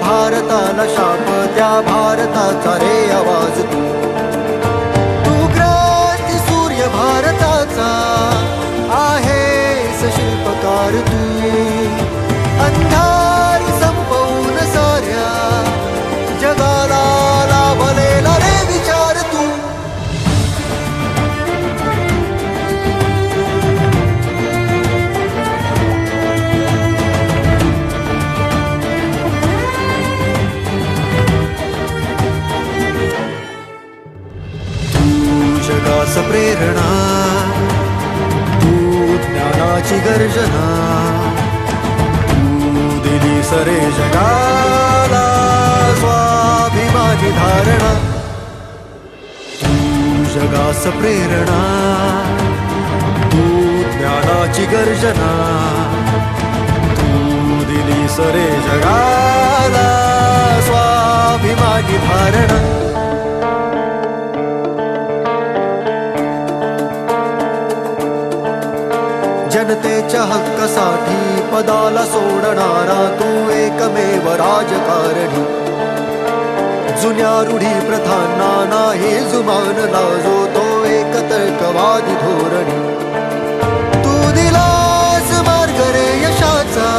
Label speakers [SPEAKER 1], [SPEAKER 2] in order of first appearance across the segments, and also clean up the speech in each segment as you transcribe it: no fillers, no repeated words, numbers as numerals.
[SPEAKER 1] भारताला शाप त्या भारताचा रे आवाज तू क्रांती सूर्य भारताचा आहेस शिल्पकार तू अंधार संपवून साऱ्या जगाला लाभलेला रे विचार तू जगास प्रेरणा तू ज्ञानाची गर्जना तू दिली सरे जगाला स्वाभिमानी धारणा तू जगास प्रेरणा तू ज्ञानाची गर्जना तू दिली सरे जगाला स्वाभिमानी धारणा जनतेच्या हक्कासाठी पदाला सोडणारा तू एकमेव राजकारणी जुन्या रूढी प्रथांना नाही जुमानला जो तो एक तर्कवादी धोरणी तू दिलास मार्ग रे यशाचा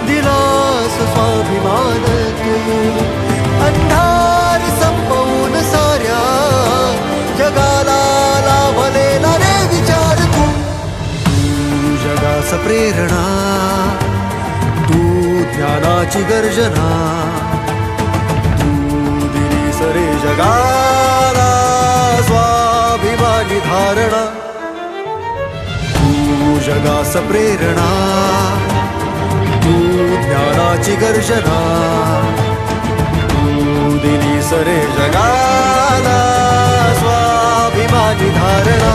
[SPEAKER 1] दिलास स्वाभिमान तू अंधार संपवून साऱ्या जगाला लाभलेला रे विचार तू जगास प्रेरणा तू ज्ञानाची गर्जना तू दिली सरे जगाला स्वाभिमानी धारणा तू जगास प्रेरणा तू ज्ञानाची गर्जना तू दिली सरे जगाला स्वाभिमानी धारणा